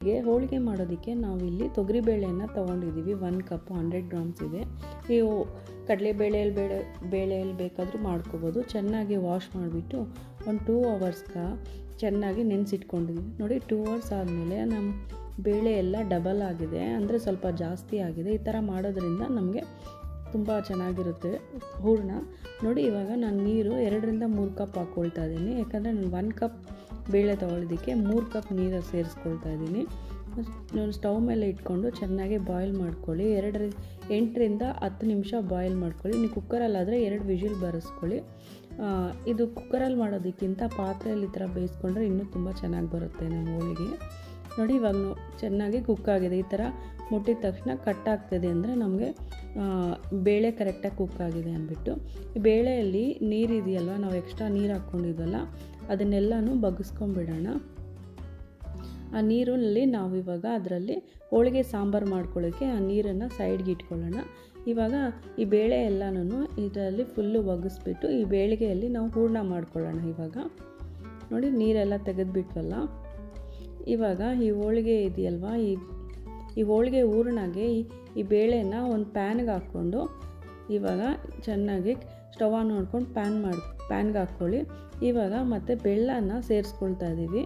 ಹೋಳಿಗೆ ಮಾಡೋದಕ್ಕೆ ನಾವಿಲ್ಲಿ ತೊಗರಿಬೇಳೆಯನ್ನು ತೊಗೊಂಡಿದ್ದೀವಿ. 1 ಕಪ್ 100 ಗ್ರಾಮ್ಸ್ ಇದೆ. ನೀವು ಬೇಳೆಯಲ್ಲಿ ಬೇಕಾದರೂ ಮಾಡ್ಕೋಬೋದು. ಚೆನ್ನಾಗಿ ವಾಶ್ ಮಾಡಿಬಿಟ್ಟು ಒಂದು 2 ಅವರ್ಸ್ ಚೆನ್ನಾಗಿ ನೆನೆಸಿಟ್ಕೊಂಡಿದ್ದೀವಿ. ನೋಡಿ 2 ಅವರ್ಸ್ ಆದಮೇಲೆ ನಮ್ಮ ಬೇಳೆ ಎಲ್ಲ ಡಬಲ್ ಆಗಿದೆ, ಅಂದರೆ ಸ್ವಲ್ಪ ಜಾಸ್ತಿ ಆಗಿದೆ. ಈ ಥರ ಮಾಡೋದ್ರಿಂದ ನಮಗೆ ತುಂಬ ಚೆನ್ನಾಗಿರುತ್ತೆ ಹೂರಣ. ನೋಡಿ ಇವಾಗ ನಾನು ನೀರು 2ರಿಂದ 3 ಕಪ್ ಹಾಕ್ಕೊಳ್ತಾ ಇದ್ದೀನಿ. ಯಾಕಂದರೆ ನಾನು 1 ಕಪ್ ಬೇಳೆ ತೊಗೊಳ್ಳೋದಕ್ಕೆ 3 ಕಪ್ ನೀರು ಸೇರಿಸ್ಕೊಳ್ತಾ ಇದ್ದೀನಿ. ನಾನು ಸ್ಟವ್ ಮೇಲೆ ಇಟ್ಕೊಂಡು ಚೆನ್ನಾಗಿ ಬಾಯ್ಲ್ ಮಾಡ್ಕೊಳ್ಳಿ. 8ರಿಂದ 10 ನಿಮಿಷ ಬಾಯ್ಲ್ ಮಾಡ್ಕೊಳ್ಳಿ. ನೀವು ಕುಕ್ಕರಲ್ಲಾದರೆ 2 ವಿಷಿಲ್ ಬರೆಸ್ಕೊಳ್ಳಿ. ಇದು ಕುಕ್ಕರಲ್ಲಿ ಮಾಡೋದಕ್ಕಿಂತ ಪಾತ್ರೆಯಲ್ಲಿ ಈ ಥರ ಬೇಯಿಸ್ಕೊಂಡ್ರೆ ಇನ್ನೂ ತುಂಬ ಚೆನ್ನಾಗಿ ಬರುತ್ತೆ ನಮ್ಮ ಹೋಳಿಗೆ. ನೋಡಿ ಇವಾಗ ಚೆನ್ನಾಗಿ ಕುಕ್ ಆಗಿದೆ. ಈ ಥರ ಮುಟ್ಟಿದ ತಕ್ಷಣ ಕಟ್ ಆಗ್ತದೆ ಅಂದರೆ ನಮಗೆ ಬೇಳೆ ಕರೆಕ್ಟಾಗಿ ಕುಕ್ ಆಗಿದೆ ಅಂದ್ಬಿಟ್ಟು. ಈ ಬೇಳೆಯಲ್ಲಿ ನೀರಿದೆಯಲ್ವ, ನಾವು ಎಕ್ಸ್ಟ್ರಾ ನೀರು ಹಾಕ್ಕೊಂಡಿದ್ವಲ್ಲ ಅದನ್ನೆಲ್ಲನೂ ಬಗ್ಗಿಸ್ಕೊಂಡ್ಬಿಡೋಣ. ಆ ನೀರಲ್ಲಿ ನಾವಿವಾಗ ಅದರಲ್ಲಿ ಹೋಳಿಗೆ ಸಾಂಬಾರು ಮಾಡ್ಕೊಳ್ಳೋಕ್ಕೆ ಆ ನೀರನ್ನು ಸೈಡ್ಗೆ ಇಟ್ಕೊಳ್ಳೋಣ. ಇವಾಗ ಈ ಬೇಳೆ ಎಲ್ಲನೂ ಇದರಲ್ಲಿ ಫುಲ್ಲು ಒಗ್ಗಿಸ್ಬಿಟ್ಟು ಈ ಬೇಳೆಗೆಯಲ್ಲಿ ನಾವು ಹೂರಣ ಮಾಡ್ಕೊಳ್ಳೋಣ. ಇವಾಗ ನೋಡಿ ನೀರೆಲ್ಲ ತೆಗೆದುಬಿಟ್ವಲ್ಲ. ಇವಾಗ ಈ ಹೋಳಿಗೆ ಇದೆಯಲ್ವ, ಈ ಹೋಳಿಗೆ ಹೂರಣಗೆ ಈ ಬೇಳೆನ ಒಂದು ಪ್ಯಾನ್ಗೆ ಹಾಕ್ಕೊಂಡು ಇವಾಗ ಚೆನ್ನಾಗಿ ಸ್ಟವ್ ಆನ್ ಮಾಡ್ಕೊಂಡು ಪ್ಯಾನ್ಗೆ ಹಾಕ್ಕೊಳ್ಳಿ. ಇವಾಗ ಮತ್ತು ಬೆಲ್ಲನ ಸೇರಿಸ್ಕೊಳ್ತಾ ಇದ್ದೀವಿ.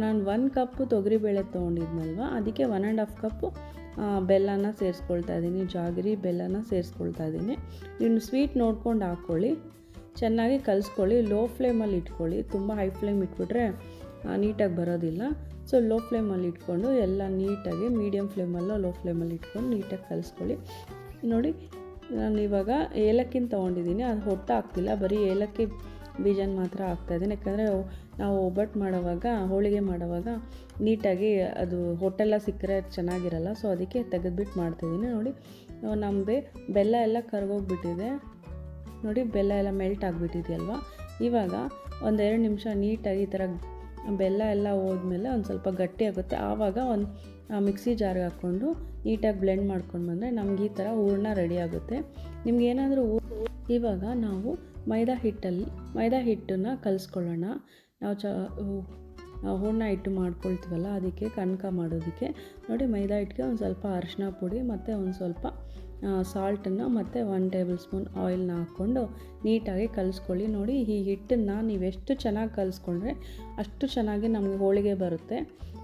ನಾನು 1 ಕಪ್ ತೊಗರಿಬೇಳೆ ತೊಗೊಂಡಿದ್ನಲ್ವ, ಅದಕ್ಕೆ 1.5 ಕಪ್ಪು ಬೆಲ್ಲನ ಸೇರಿಸ್ಕೊಳ್ತಾ ಇದ್ದೀನಿ. ಜಾಗರಿ ಬೆಲ್ಲನ ಸೇರಿಸ್ಕೊಳ್ತಾ ಇದ್ದೀನಿ. ಇನ್ನು ಸ್ವೀಟ್ ನೋಡ್ಕೊಂಡು ಹಾಕ್ಕೊಳ್ಳಿ. ಚೆನ್ನಾಗಿ ಕಲಿಸ್ಕೊಳ್ಳಿ. ಲೋ ಫ್ಲೇಮಲ್ಲಿ ಇಟ್ಕೊಳ್ಳಿ. ತುಂಬ ಹೈ ಫ್ಲೇಮ್ ಇಟ್ಬಿಟ್ರೆ ನೀಟಾಗಿ ಬರೋದಿಲ್ಲ. ಸೊ ಲೋ ಫ್ಲೇಮಲ್ಲಿ ಇಟ್ಕೊಂಡು ಎಲ್ಲ ನೀಟಾಗಿ ಮೀಡಿಯಮ್ ಫ್ಲೇಮಲ್ಲೋ ಲೋ ಫ್ಲೇಮಲ್ಲಿ ಇಟ್ಕೊಂಡು ನೀಟಾಗಿ ಕಲಿಸ್ಕೊಳ್ಳಿ. ನೋಡಿ ನಾನು ಇವಾಗ ಏಲಕ್ಕಿನ ತೊಗೊಂಡಿದ್ದೀನಿ. ಅದು ಹೊಟ್ಟು ಹಾಕ್ತಿಲ್ಲ, ಬರೀ ಏಲಕ್ಕಿ ಬೀಜನ ಮಾತ್ರ ಹಾಕ್ತಾಯಿದ್ದೀನಿ. ಯಾಕಂದರೆ ನಾವು ಒಬ್ಬಟ್ಟು ಮಾಡೋವಾಗ, ಹೋಳಿಗೆ ಮಾಡೋವಾಗ ನೀಟಾಗಿ ಅದು ಹೊಟ್ಟೆಲ್ಲ ಸಿಕ್ಕರೆ ಚೆನ್ನಾಗಿರಲ್ಲ. ಸೊ ಅದಕ್ಕೆ ತೆಗೆದುಬಿಟ್ಟು ಮಾಡ್ತಾಯಿದ್ದೀನಿ. ನೋಡಿ ನಮ್ಮದು ಬೆಲ್ಲ ಎಲ್ಲ ಕರಗೋಗ್ಬಿಟ್ಟಿದೆ. ನೋಡಿ ಬೆಲ್ಲ ಎಲ್ಲ ಮೆಲ್ಟ್ ಆಗಿಬಿಟ್ಟಿದೆಯಲ್ವ. ಇವಾಗ 1-2 ನಿಮಿಷ ನೀಟಾಗಿ ಈ ಥರ ಬೆಲ್ಲ ಎಲ್ಲ ಹೋದ್ಮೇಲೆ ಒಂದು ಸ್ವಲ್ಪ ಗಟ್ಟಿ ಆಗುತ್ತೆ. ಆವಾಗ ಒಂದು ಮಿಕ್ಸಿ ಜಾರ್ಗೆ ಹಾಕ್ಕೊಂಡು ನೀಟಾಗಿ ಬ್ಲೆಂಡ್ ಮಾಡ್ಕೊಂಡು ಬಂದರೆ ನಮ್ಗೆ ಈ ಥರ ಹೂರಣ ರೆಡಿ ಆಗುತ್ತೆ. ನಿಮ್ಗೇನಾದರೂ ಇವಾಗ ನಾವು ಮೈದಾ ಹಿಟ್ಟನ್ನು ಕಲಿಸ್ಕೊಳ್ಳೋಣ. ನಾವು ಹೂರಣ ಹಿಟ್ಟು ಮಾಡ್ಕೊಳ್ತೀವಲ್ಲ ಅದಕ್ಕೆ ಕನಕ ಮಾಡೋದಕ್ಕೆ. ನೋಡಿ ಮೈದಾ ಹಿಟ್ಟಿಗೆ ಒಂದು ಸ್ವಲ್ಪ ಅರಿಶಿನ ಪುಡಿ ಮತ್ತು ಒಂದು ಸ್ವಲ್ಪ ಸಾಲ್ಟನ್ನು ಮತ್ತು 1 ಟೇಬಲ್ ಸ್ಪೂನ್ ಆಯಿಲ್ನ ಹಾಕ್ಕೊಂಡು ನೀಟಾಗಿ ಕಲಿಸ್ಕೊಳ್ಳಿ. ನೋಡಿ ಈ ಹಿಟ್ಟನ್ನು ನೀವೆಷ್ಟು ಚೆನ್ನಾಗಿ ಕಲಿಸ್ಕೊಂಡ್ರೆ ಅಷ್ಟು ಚೆನ್ನಾಗಿ ನಮಗೆ ಹೋಳಿಗೆ ಬರುತ್ತೆ.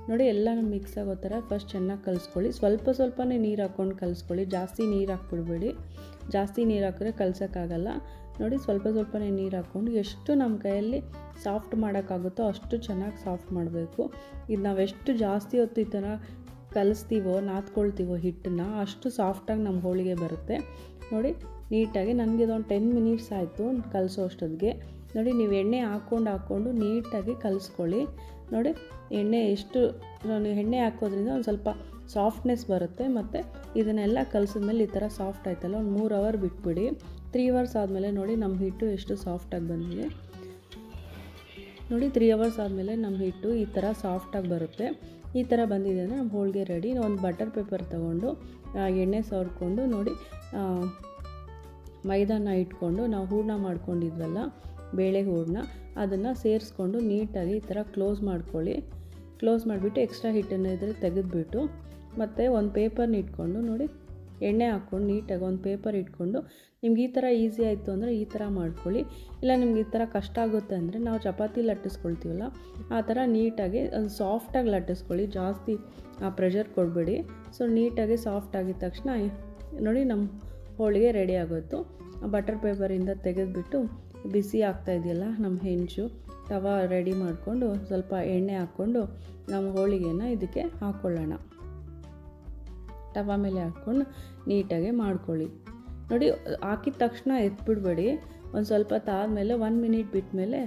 ನೋಡಿ ಎಲ್ಲನೂ ಮಿಕ್ಸ್ ಆಗೋ ಥರ ಫಸ್ಟ್ ಚೆನ್ನಾಗಿ ಕಲಿಸ್ಕೊಳ್ಳಿ. ಸ್ವಲ್ಪನೇ ನೀರು ಹಾಕ್ಕೊಂಡು ಕಲಿಸ್ಕೊಳ್ಳಿ. ಜಾಸ್ತಿ ನೀರು ಹಾಕ್ಬಿಡ್ಬೇಡಿ. ಜಾಸ್ತಿ ನೀರು ಹಾಕಿದ್ರೆ ಕಲ್ಸೋಕ್ಕಾಗಲ್ಲ. ನೋಡಿ ಸ್ವಲ್ಪನೇ ನೀರು ಹಾಕ್ಕೊಂಡು ಎಷ್ಟು ನಮ್ಮ ಕೈಯಲ್ಲಿ ಸಾಫ್ಟ್ ಮಾಡೋಕ್ಕಾಗುತ್ತೋ ಅಷ್ಟು ಚೆನ್ನಾಗಿ ಸಾಫ್ಟ್ ಮಾಡಬೇಕು. ಇದು ನಾವೆಷ್ಟು ಜಾಸ್ತಿ ಹೊತ್ತು ಈ ಥರ ಕಲಿಸ್ತೀವೋ ನಾದ್ಕೊಳ್ತೀವೋ ಹಿಟ್ಟನ್ನು ಅಷ್ಟು ಸಾಫ್ಟಾಗಿ ನಮ್ಮ ಹೋಳಿಗೆ ಬರುತ್ತೆ. ನೋಡಿ ನೀಟಾಗಿ ನನಗೆ ಇದೊಂದು 10 ಮಿನಿಟ್ಸ್ ಆಯಿತು ಕಲಿಸೋ ಅಷ್ಟೊತ್ತಿಗೆ. ನೋಡಿ ನೀವು ಎಣ್ಣೆ ಹಾಕ್ಕೊಂಡು ನೀಟಾಗಿ ಕಲಿಸ್ಕೊಳ್ಳಿ. ನೋಡಿ ಎಣ್ಣೆ ಹಾಕೋದ್ರಿಂದ ಒಂದು ಸ್ವಲ್ಪ ಸಾಫ್ಟ್ನೆಸ್ ಬರುತ್ತೆ. ಮತ್ತು ಇದನ್ನೆಲ್ಲ ಕಲಿಸಿದ್ಮೇಲೆ ಈ ಥರ ಸಾಫ್ಟ್ ಆಯ್ತಲ್ಲ, ಒಂದು 3 ಅವರ್ ಬಿಟ್ಬಿಡಿ. 3 ಅವರ್ಸ್ ಆದಮೇಲೆ ನೋಡಿ ನಮ್ಮ ಹಿಟ್ಟು ಎಷ್ಟು ಸಾಫ್ಟಾಗಿ ಬಂದಿದೆ. ನೋಡಿ 3 ಅವರ್ಸ್ ಆದಮೇಲೆ ನಮ್ಮ ಹಿಟ್ಟು ಈ ಥರ ಸಾಫ್ಟಾಗಿ ಬರುತ್ತೆ. ಈ ಥರ ಬಂದಿದೆ ಅಂದರೆ ನಮ್ಮ ಹೋಳಿಗೆ ರೆಡಿ. ಒಂದು ಬಟರ್ ಪೇಪರ್ ತೊಗೊಂಡು ಎಣ್ಣೆ ಸವರ್ಕೊಂಡು ನೋಡಿ ಮೈದಾನ ಇಟ್ಕೊಂಡು ನಾವು ಹೂರಣ ಮಾಡ್ಕೊಂಡಿದ್ವಲ್ಲ ಬೇಳೆ ಹೂರಣ, ಅದನ್ನು ಸೇರಿಸ್ಕೊಂಡು ನೀಟಾಗಿ ಈ ಥರ ಕ್ಲೋಸ್ ಮಾಡ್ಕೊಳ್ಳಿ. ಕ್ಲೋಸ್ ಮಾಡಿಬಿಟ್ಟು ಎಕ್ಸ್ಟ್ರಾ ಹಿಟ್ಟನ್ನು ಇದ್ದರೆ ತೆಗೆದುಬಿಟ್ಟು ಮತ್ತು ಒಂದು ಪೇಪರ್ನ ಇಟ್ಕೊಂಡು ನೋಡಿ ಎಣ್ಣೆ ಹಾಕ್ಕೊಂಡು ನೀಟಾಗಿ ಒಂದು ಪೇಪರ್ ಇಟ್ಕೊಂಡು ನಿಮ್ಗೆ ಈ ಥರ ಈಸಿ ಆಯಿತು ಅಂದರೆ ಈ ಥರ ಮಾಡ್ಕೊಳ್ಳಿ. ಇಲ್ಲ ನಿಮ್ಗೆ ಈ ಥರ ಕಷ್ಟ ಆಗುತ್ತೆ ಅಂದರೆ ನಾವು ಚಪಾತಿ ಲಟ್ಟಿಸ್ಕೊಳ್ತೀವಲ್ಲ ಆ ಥರ ನೀಟಾಗಿ ಒಂದು ಸಾಫ್ಟಾಗಿ ಲಟ್ಟಿಸ್ಕೊಳ್ಳಿ. ಜಾಸ್ತಿ ಪ್ರೆಷರ್ ಕೊಡಬೇಡಿ. ಸೊ ನೀಟಾಗಿ ಸಾಫ್ಟ್ ಆಗಿದ ತಕ್ಷಣ ನೋಡಿ ನಮ್ಮ ಹೋಳಿಗೆ ರೆಡಿ ಆಗೋಯ್ತು. ಬಟರ್ ಪೇಪರಿಂದ ತೆಗೆದುಬಿಟ್ಟು ಬಿಸಿ ಆಗ್ತಾಯಿದೆಯಲ್ಲ ನಮ್ಮ ಹೆಂಚು ತವಾ ರೆಡಿ ಮಾಡಿಕೊಂಡು ಸ್ವಲ್ಪ ಎಣ್ಣೆ ಹಾಕ್ಕೊಂಡು ನಮ್ಮ ಹೋಳಿಗೆನ ಇದಕ್ಕೆ ಹಾಕ್ಕೊಳ್ಳೋಣ. ತವಾ ಮೇಲೆ ಹಾಕ್ಕೊಂಡು ನೀಟಾಗಿ ಮಾಡ್ಕೊಳ್ಳಿ. ನೋಡಿ ಹಾಕಿದ ತಕ್ಷಣ ಎತ್ಬಿಡ್ಬೇಡಿ. ಒಂದು ಸ್ವಲ್ಪ ತಾದ್ಮೇಲೆ 1 ಮಿನಿಟ್ ಬಿಟ್ಟ ಮೇಲೆ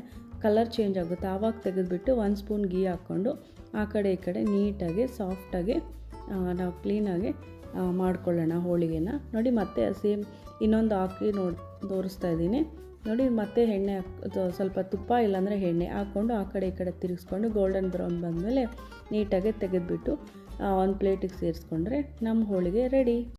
ಕಲರ್ ಚೇಂಜ್ ಆಗುತ್ತೆ. ಆವಾಗ ತೆಗೆದುಬಿಟ್ಟು 1 ಸ್ಪೂನ್ ಗೀ ಹಾಕ್ಕೊಂಡು ಆ ಕಡೆ ಈ ಕಡೆ ನೀಟಾಗಿ ಸಾಫ್ಟಾಗಿ ನಾವು ಕ್ಲೀನಾಗಿ ಮಾಡ್ಕೊಳ್ಳೋಣ ಹೋಳಿಗೆನ. ನೋಡಿ ಮತ್ತೆ ಸೇಮ್ ಇನ್ನೊಂದು ಹಾಕಿ ತೋರಿಸ್ತಾ ಇದ್ದೀನಿ. ನೋಡಿ ಮತ್ತೆ ಎಣ್ಣೆ ಸ್ವಲ್ಪ ತುಪ್ಪ ಇಲ್ಲಾಂದರೆ ಎಣ್ಣೆ ಹಾಕ್ಕೊಂಡು ಆ ಕಡೆ ಈ ಕಡೆ ತಿರುಗಿಸ್ಕೊಂಡು ಗೋಲ್ಡನ್ ಬ್ರೌನ್ ಬಂದಮೇಲೆ ನೀಟಾಗಿ ತೆಗೆದುಬಿಟ್ಟು ಒಂದು ಪ್ಲೇಟಿಗೆ ಸೇರಿಸ್ಕೊಂಡ್ರೆ ನಮ್ಮ ಹೋಳಿಗೆ ರೆಡಿ.